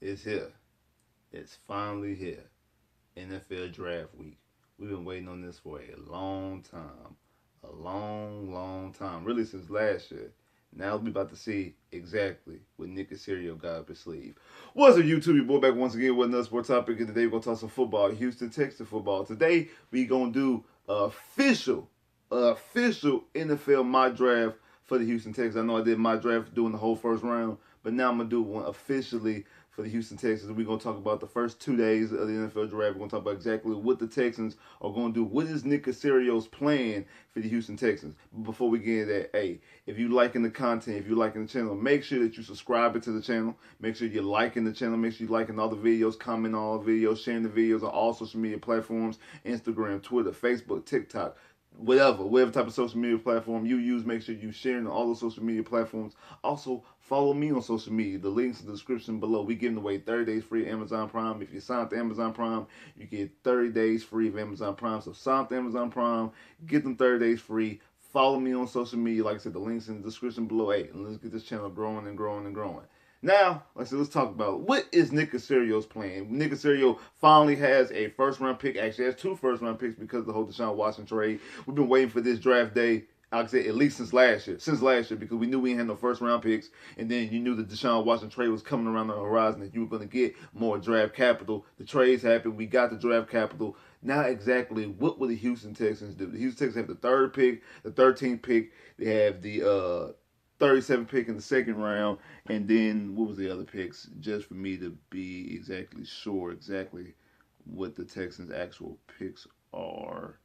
It's here. It's finally here. NFL Draft Week. We've been waiting on this for a long time. A long, long time. Really since last year. Now we about to see exactly what Nick Caserio got up his sleeve. What's up, YouTube? Your boy back once again with another sports topic. And today we're going to talk some football. Houston Texans football. Today we going to do official NFL mock draft for the Houston Texans. I know I did my draft doing the whole first round, but now I'm going to do one officially for the Houston Texans. We're going to talk about the first 2 days of the NFL draft. We're going to talk about exactly what the Texans are going to do. What is Nick Caserio's plan for the Houston Texans? Before we get into that, hey, if you're liking the content, if you're liking the channel, make sure that you subscribe to the channel. Make sure you're liking the channel. Make sure you're liking all the videos, commenting on all the videos, sharing the videos on all social media platforms, Instagram, Twitter, Facebook, TikTok, whatever type of social media platform you use, make sure you share on all the social media platforms. Also, follow me on social media. The links in the description below. We giving away 30 days free of Amazon Prime. If you sign up to Amazon Prime, you get 30 days free of Amazon Prime. So sign up to Amazon Prime, get them 30 days free. Follow me on social media. Like I said, the links in the description below. Hey, and let's get this channel growing and growing and growing. Now, let's talk about what is Nick Caserio's plan. Nick Caserio finally has a first-round pick. Actually, has two first-round picks because of the whole Deshaun Watson trade. We've been waiting for this draft day, I'd say at least since last year. Because we knew we had no first-round picks, and then you knew the Deshaun Watson trade was coming around the horizon, and you were going to get more draft capital. The trades happened. We got the draft capital. Now, exactly what will the Houston Texans do? The Houston Texans have the third pick, the 13th pick. They have the 37 pick in the second round, and then what was the other picks? Just for me to be exactly sure exactly what the Texans' actual picks are.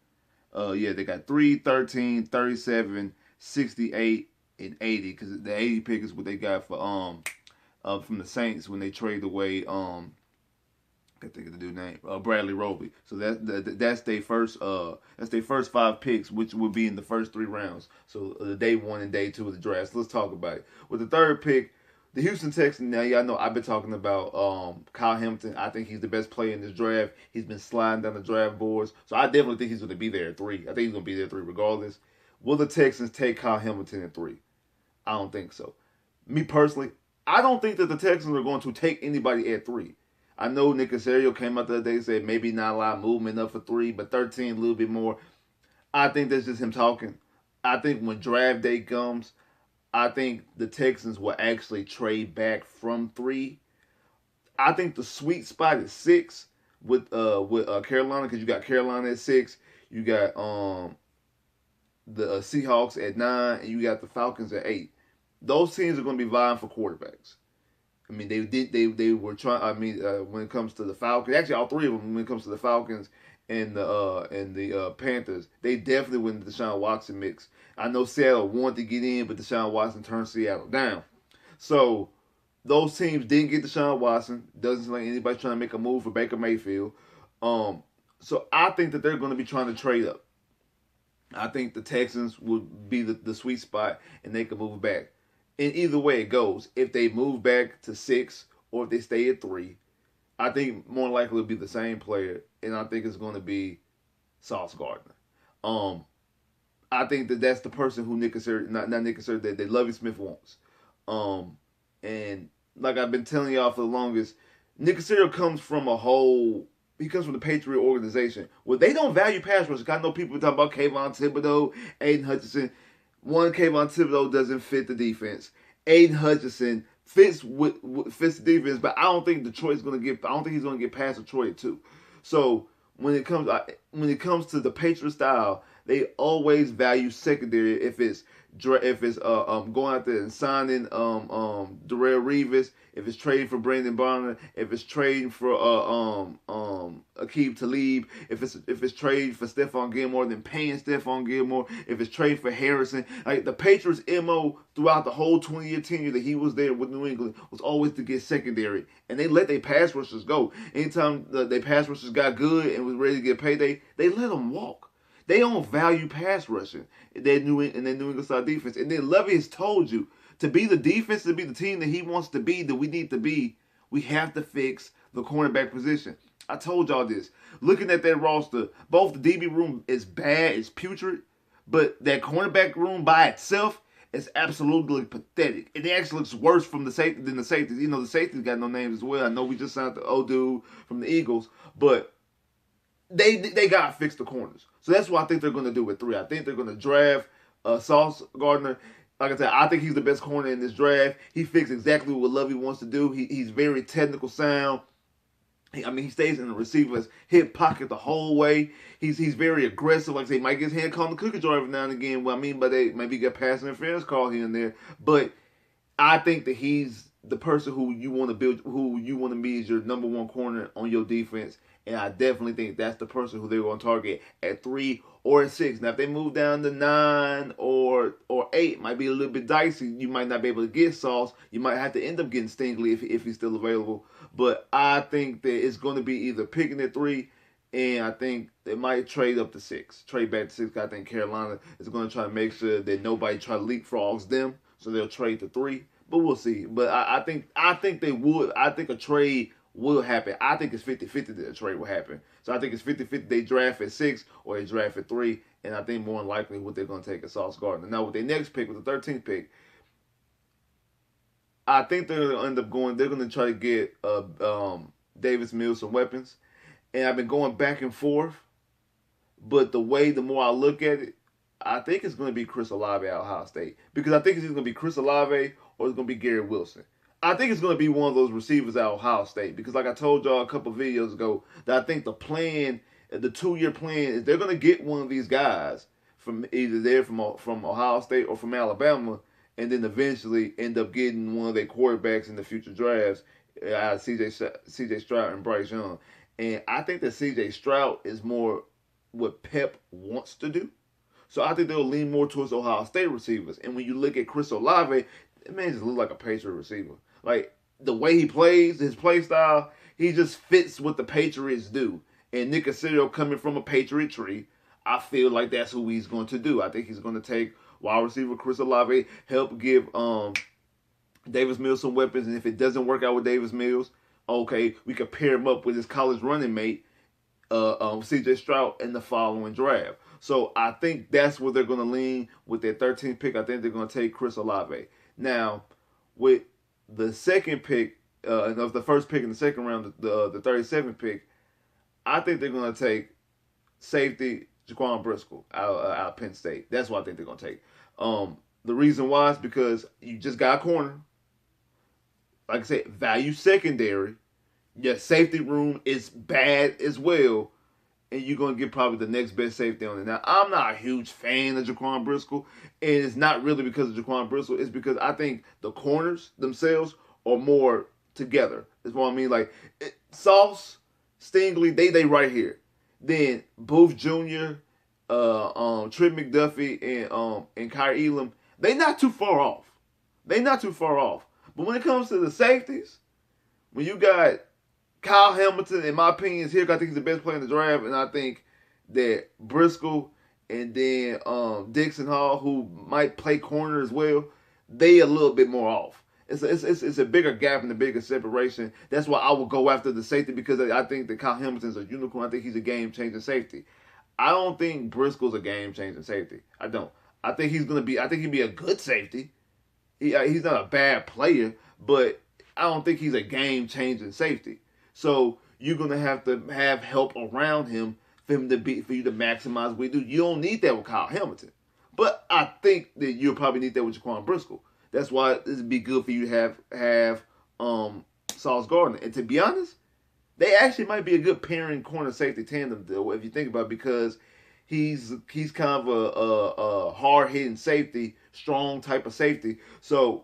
Yeah, they got 3, 13, 37, 68, and 80. Because the 80 pick is what they got for from the Saints when they traded away I think of the dude name, Bradley Roby. So that's their first 5 picks, which would be in the first 3 rounds. So the day 1 and day 2 of the draft. So let's talk about it. With the third pick, the Houston Texans. Now y'all know I've been talking about Kyle Hamilton. I think he's the best player in this draft. He's been sliding down the draft boards. So I definitely think he's going to be there at 3. I think he's going to be there at 3 regardless. Will the Texans take Kyle Hamilton at 3? I don't think so. Me personally, I don't think that the Texans are going to take anybody at 3. I know Nick Caserio came out the other day and said maybe not a lot of movement up for 3, but 13 a little bit more. I think that's just him talking. I think when draft day comes, I think the Texans will actually trade back from 3. I think the sweet spot is 6 with Carolina, because you got Carolina at 6, you got the Seahawks at 9, and you got the Falcons at 8. Those teams are going to be vying for quarterbacks. I mean, they were trying. I mean, when it comes to the Falcons, actually all 3 of them. When it comes to the Falcons and the Panthers, they definitely went the Deshaun Watson mix. I know Seattle wanted to get in, but Deshaun Watson turned Seattle down. So those teams didn't get Deshaun Watson. Doesn't seem like anybody's trying to make a move for Baker Mayfield. So I think that they're going to be trying to trade up. I think the Texans would be the sweet spot, and they can move back. And either way it goes, if they move back to 6 or if they stay at 3, I think more likely it'll be the same player, and I think it's going to be Sauce Gardner. I think that's the person who Nick Caserio, not Nick Caserio, that Lovie Smith wants. And like I've been telling y'all for the longest, Nick Caserio comes from he comes from the Patriot organization where they don't value pass rush. I know people talking about Kayvon Thibodeau, Aiden Hutchinson. One, Kayvon Thibodeau doesn't fit the defense. Aiden Hutchinson fits the defense, but I don't think Detroit's going to get. I don't think he's going to get past Detroit too. So when it comes to the Patriot style, they always value secondary. If it's going out there and signing Darrell Revis, if it's trading for Brandon Bonner, if it's trading for Aqib Talib, if it's trading for Stephon Gilmore, then paying Stephon Gilmore, if it's trading for Harrison, like the Patriots' MO throughout the whole 20-year tenure that he was there with New England was always to get secondary, and they let their pass rushers go. Anytime their pass rushers got good and was ready to get payday, they let them walk. They don't value pass rushing in their New England side defense. And then Lovie has told you to be the defense, to be the team that he wants to be, that we need to be, we have to fix the cornerback position. I told y'all this. Looking at that roster, both the DB room is bad, it's putrid, but that cornerback room by itself It's absolutely pathetic. It actually looks worse from the safety than the safeties. You know, the safeties got no names as well. I know we just signed the old dude from the Eagles, but they got to fix the corners. So that's what I think they're going to do with 3. I think they're going to draft Sauce Gardner. Like I said, I think he's the best corner in this draft. He fixed exactly what Lovie wants to do. He's very technical sound. He stays in the receiver's hip pocket the whole way. He's very aggressive. Like I say, he might get his hand caught in the cookie jar every now and again. What I mean by that, maybe get pass interference call here and there. But I think that he's the person who you want to build, who you want to be as your number 1 corner on your defense. And I definitely think that's the person who they're going to target at 3 or at 6. Now, if they move down to 9 or 8, might be a little bit dicey. You might not be able to get Sauce. You might have to end up getting Stingley if he's still available. But I think that it's going to be either picking at 3, and I think they might trade up to 6. Trade back to 6. I think Carolina is going to try to make sure that nobody try to leapfrogs them. So they'll trade to 3. But we'll see. But I think they would. I think a trade will happen. I think it's 50-50 that a trade will happen. So I think it's 50-50 they draft at 6 or they draft at 3. And I think more than likely what they're going to take is Sauce Gardner. Now with their next pick, with the 13th pick, I think they're going to end up going, they're going to try to get Davis Mills some weapons. And I've been going back and forth. But the more I look at it, I think it's going to be Chris Olave at Ohio State. Because I think it's either going to be Chris Olave or it's going to be Garrett Wilson. I think it's going to be one of those receivers at Ohio State. Because like I told y'all a couple of videos ago, that I think the plan, the 2-year plan, is they're going to get one of these guys from either there from Ohio State or from Alabama, and then eventually end up getting one of their quarterbacks in the future drafts, out of C.J. Stroud and Bryce Young. And I think that C.J. Stroud is more what Pep wants to do. So I think they'll lean more towards Ohio State receivers. And when you look at Chris Olave, that man just looks like a Patriot receiver. Like, the way he plays, his play style, he just fits what the Patriots do. And Nick Caserio coming from a Patriot tree, I feel like that's who he's going to do. I think he's going to take wide receiver Chris Olave, help give Davis Mills some weapons. And if it doesn't work out with Davis Mills, okay, we could pair him up with his college running mate, C.J. Stroud, in the following draft. So I think that's where they're going to lean with their 13th pick. I think they're going to take Chris Olave. Now, with the second pick, of the first pick in the second round, the 37th pick, I think they're going to take safety Jaquan Briscoe out of Penn State. That's what I think they're going to take. The reason why is because you just got a corner. Like I said, value secondary. Your safety room is bad as well. And you're going to get probably the next best safety on it. Now, I'm not a huge fan of Jaquan Briscoe. And it's not really because of Jaquan Briscoe. It's because I think the corners themselves are more together. That's what I mean. Like, Sauce, Stingley, they right here. Then Booth Jr., Trent McDuffie, and Kyrie Elam, they not too far off. They not too far off. But when it comes to the safeties, when you got Kyle Hamilton, in my opinion, is here. I think he's the best player in the draft, and I think that Briscoe and then Dixon Hall, who might play corner as well, they a little bit more off. It's a bigger gap and a bigger separation. That's why I would go after the safety, because I think that Kyle Hamilton's a unicorn. I think he's a game-changing safety. I don't think Briscoe's a game-changing safety. I don't. I think he'd be a good safety. He's not a bad player, but I don't think he's a game-changing safety. So you're gonna have to have help around him for you to maximize what you do. You don't need that with Kyle Hamilton, but I think that you'll probably need that with Jaquan Briscoe. That's why this would be good for you to have Sauce Gardner. And to be honest, they actually might be a good pairing corner safety tandem, though, if you think about it, because he's kind of a hard hitting safety, strong type of safety. So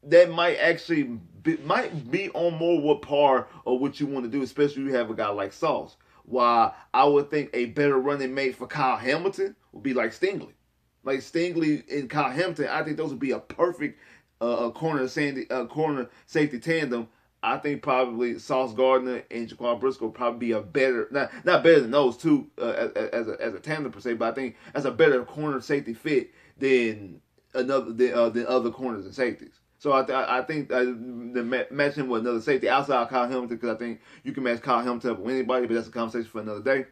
that might actually be on more what par of what you want to do, especially if you have a guy like Sauce. While I would think a better running mate for Kyle Hamilton would be like Stingley. Like Stingley and Kyle Hamilton, I think those would be a perfect corner safety tandem. I think probably Sauce Gardner and Jaquan Briscoe would probably be a better, not better than those two as a tandem per se, but I think as a better corner safety fit than other corners and safeties. So I think match him with another safety outside of Kyle Hamilton, because I think you can match Kyle Hamilton up with anybody, but that's a conversation for another day.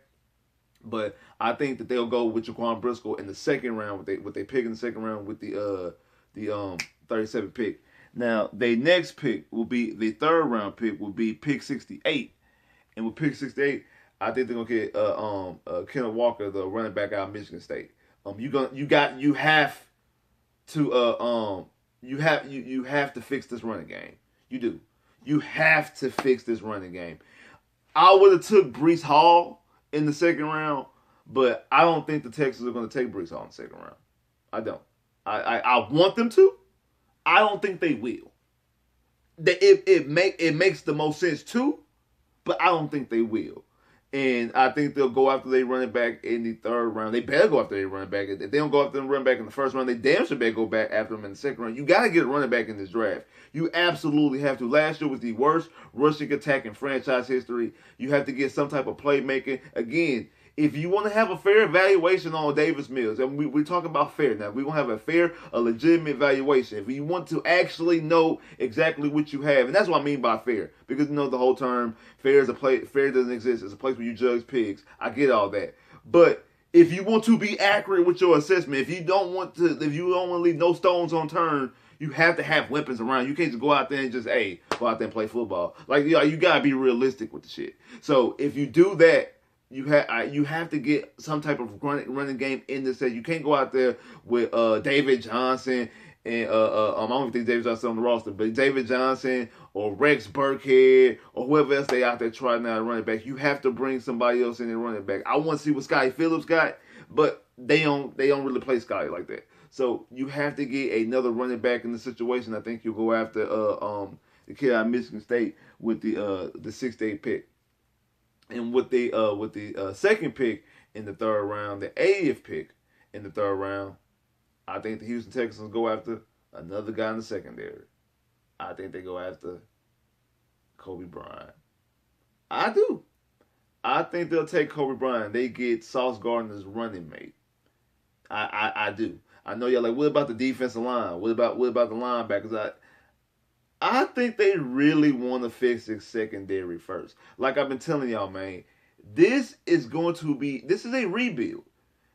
But I think that they'll go with Jaquan Briscoe in the second round, with they pick in the second round with the the 37th pick. Now, the next pick will be the third round pick will be pick 68, and with pick 68, I think they're gonna get Kenneth Walker, the running back out of Michigan State. You have to you have to fix this running game. You do. You have to fix this running game. I would have took Breece Hall in the second round, but I don't think the Texans are going to take Breece Hall in the second round. I don't. I want them to. I don't think they will. It makes the most sense too, but I don't think they will. And I think they'll go after their running back in the third round. They better go after their running back. If they don't go after them running back in the first round, they damn sure better go back after them in the second round. You got to get a running back in this draft. You absolutely have to. Last year was the worst rushing attack in franchise history. You have to get some type of playmaking. Again, if you want to have a fair evaluation on Davis Mills, and we're talking about fair now, we want to have a fair, a legitimate evaluation. If you want to actually know exactly what you have, and that's what I mean by fair, because you know the whole term fair is a place, fair doesn't exist. It's a place where you judge pigs. I get all that, but if you want to be accurate with your assessment, if you don't want to leave no stones unturned, you have to have weapons around. You can't just go out there and just go out there and play football. Like you gotta be realistic with the shit. So if you do that, you have to get some type of running game in this set. You can't go out there with David Johnson and I don't think David Johnson on the roster, but David Johnson or Rex Burkhead or whoever else they out there trying out running back. You have to bring somebody else in and running back. I want to see what Scotty Phillips got, but they don't really play Scotty like that. So you have to get another running back in the situation. I think you'll go after the kid out of Michigan State with the 6th pick. And with the second pick in the third round, the 80th pick in the third round, I think the Houston Texans go after another guy in the secondary. I think they go after Kobe Bryant. I do. I think they'll take Kobe Bryant. They get Sauce Gardner's running mate. I do. I know y'all like, what about the defensive line? What about the linebackers? I think they really want to fix the secondary first. Like I've been telling y'all, man, this is a rebuild.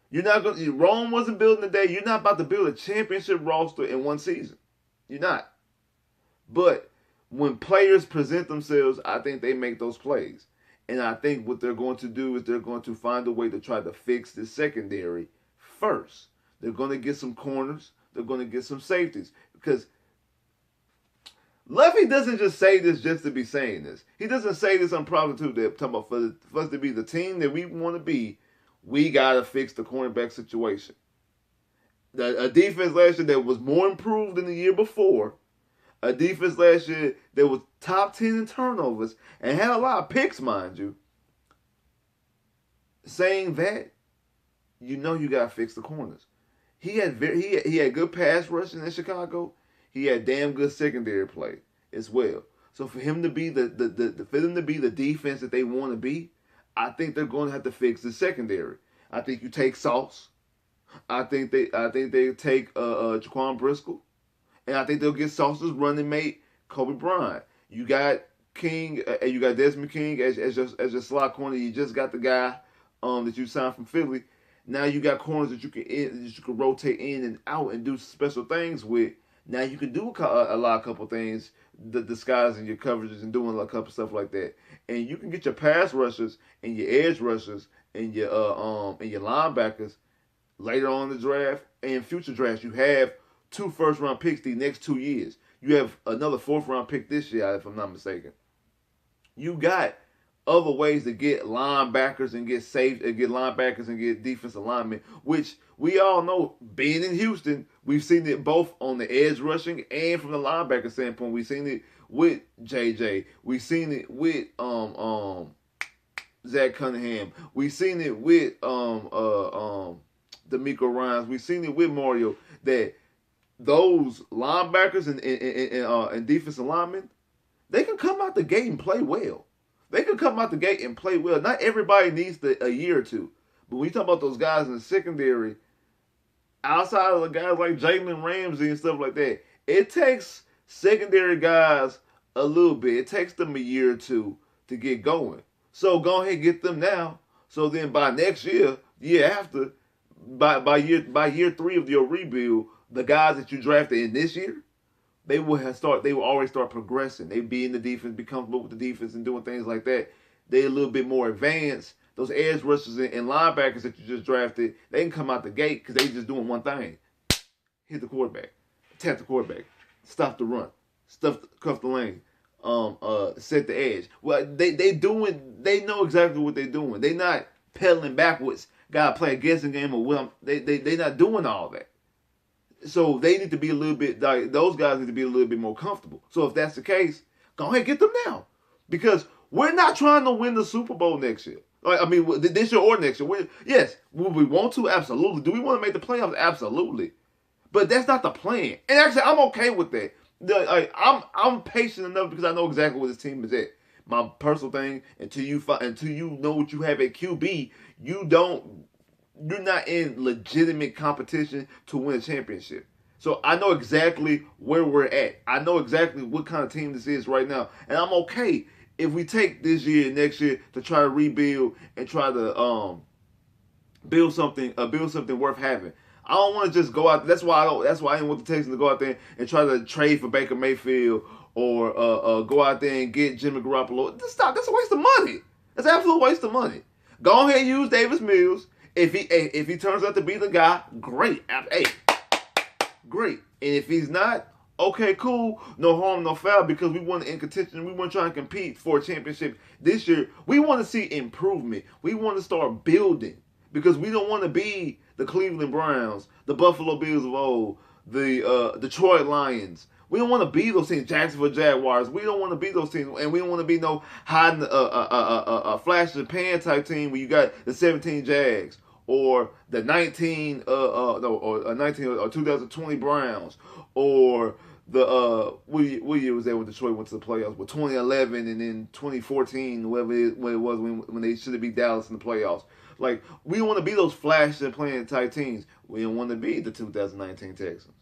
You're not going to, Rome wasn't building today. You're not about to build a championship roster in one season. You're not. But when players present themselves, I think they make those plays. And I think what they're going to do is they're going to find a way to try to fix the secondary first. They're going to get some corners. They're going to get some safeties. Because Lovie doesn't just say this just to be saying this. He doesn't say this on promptu. They're talking about for us to be the team that we want to be, we got to fix the cornerback situation. A defense last year that was more improved than the year before. A defense last year that was top 10 in turnovers and had a lot of picks, mind you. Saying that, you know you got to fix the corners. He had good pass rushing in Chicago. He had damn good secondary play as well. So for him to be the defense that they want to be, I think they're going to have to fix the secondary. I think you take Sauce. I think they take Jaquan Briscoe, and I think they'll get Sauce's running mate Kobe Bryant. You got King, you got Desmond King as your slot corner. You just got the guy that you signed from Philly. Now you got corners that you can rotate in and out and do special things with. Now you can do a couple things, disguising your coverages and doing a couple stuff like that, and you can get your pass rushers and your edge rushers and your linebackers later on in the draft and future drafts. You have 2 first-round picks the next 2 years. You have another 4th-round pick this year, if I'm not mistaken. You got other ways to get linebackers and get linebackers and get defensive linemen, which we all know, being in Houston, we've seen it both on the edge rushing and from the linebacker standpoint. We've seen it with JJ. We've seen it with Zach Cunningham. We've seen it with DeMeco Ryans. We've seen it with Mario, that those linebackers and defensive linemen, they can come out the gate and play well. They can come out the gate and play well. Not everybody needs a year or two. But when you talk about those guys in the secondary, outside of the guys like Jalen Ramsey and stuff like that, it takes secondary guys a little bit. It takes them a year or two to get going. So go ahead and get them now. So then by next year, year after, by year 3 of your rebuild, the guys that you drafted in this year, they will already start progressing. They be in the defense, be comfortable with the defense and doing things like that. They a little bit more advanced. Those edge rushers and linebackers that you just drafted, they can come out the gate because they just doing one thing. Hit the quarterback. Tap the quarterback. Stop the run. Cuff the lane. Set the edge. Well, they know exactly what they're doing. They not pedaling backwards. Gotta play a guessing game or what. They not doing all that. So they need to be a little bit, like, those guys need to be a little bit more comfortable. So if that's the case, go ahead and get them now. Because we're not trying to win the Super Bowl next year. Like, I mean, this year or next year. Yes, will we want to? Absolutely. Do we want to make the playoffs? Absolutely. But that's not the plan. And actually, I'm okay with that. I'm patient enough because I know exactly where this team is at. My personal thing, until you know what you have at QB, you're not in legitimate competition to win a championship. So I know exactly where we're at. I know exactly what kind of team this is right now. And I'm okay if we take this year and next year to try to rebuild and try to build something worth having. I don't want to just go out. That's why I didn't want the Texans to go out there and try to trade for Baker Mayfield or go out there and get Jimmy Garoppolo. Stop. That's a waste of money. That's an absolute waste of money. Go ahead and use Davis Mills. If he turns out to be the guy, great. Hey, great. And if he's not, okay, cool. No harm, no foul, because we want to in contention. We want to try and compete for a championship this year. We want to see improvement. We want to start building because we don't want to be the Cleveland Browns, the Buffalo Bills of old, the Detroit Lions. We don't want to be those teams, Jacksonville Jaguars. We don't want to be those teams, and we don't want to be no hiding a flash in the pan type team where you got the 17 Jags or the 19 or 2020 Browns or the what year was that when Detroit went to the playoffs? With 2011 and then 2014, whatever it was when they should have beat Dallas in the playoffs. Like, we don't want to be those flash and playing type teams. We don't want to be the 2019 Texans,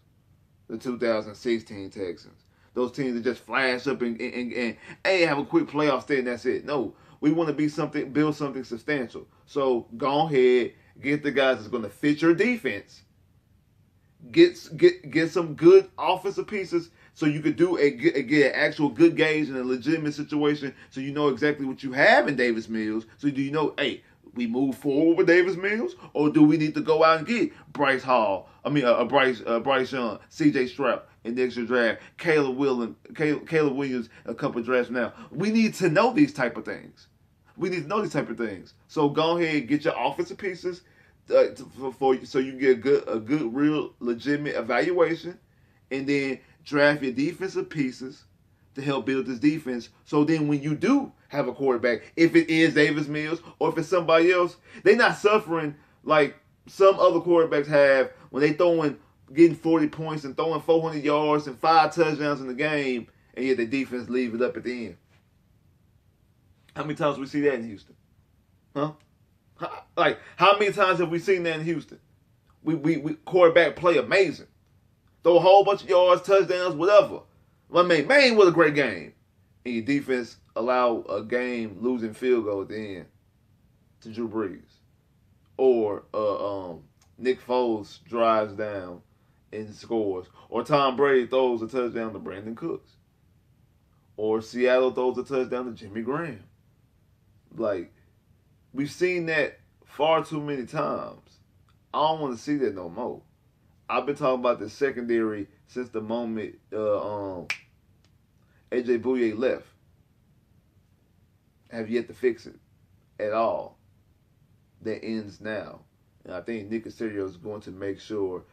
the 2016 Texans. Those teams that just flash up and hey, have a quick playoff stay and that's it. No, we want to be something, build something substantial. So go ahead, get the guys that's going to fit your defense. Get some good offensive pieces so you could get an actual good gauge in a legitimate situation so you know exactly what you have in Davis Mills. So do you know, hey, we move forward with Davis Mills, or do we need to go out and get Bryce Young, C.J. Stroud in the extra draft, Caleb Williams a couple of drafts from now? We need to know these type of things. So go ahead and get your offensive pieces so you get a good, real, legitimate evaluation, and then draft your defensive pieces to help build this defense. So then when you do have a quarterback, if it is Davis Mills or if it's somebody else, they're not suffering like some other quarterbacks have when they getting 40 points and throwing 400 yards and 5 touchdowns in the game, and yet the defense leave it up at the end. How many times we see that in Houston? Huh? Like, how many times have we seen that in Houston? We quarterback play amazing. Throw a whole bunch of yards, touchdowns, whatever. Man, what a great game. And your defense allow a game losing field goal at the end to Drew Brees. Or Nick Foles drives down and scores. Or Tom Brady throws a touchdown to Brandon Cooks. Or Seattle throws a touchdown to Jimmy Graham. Like, we've seen that far too many times. I don't want to see that no more. I've been talking about the secondary since the moment AJ Bouye left. Have yet to fix it at all. That ends now. And I think Nick Caserio is going to make sure,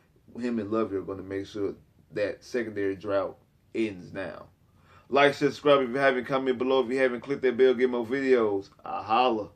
him and Lovie are going to make sure that secondary drought ends now. Like, subscribe if you haven't, comment below if you haven't, click that bell, get more videos. I holla.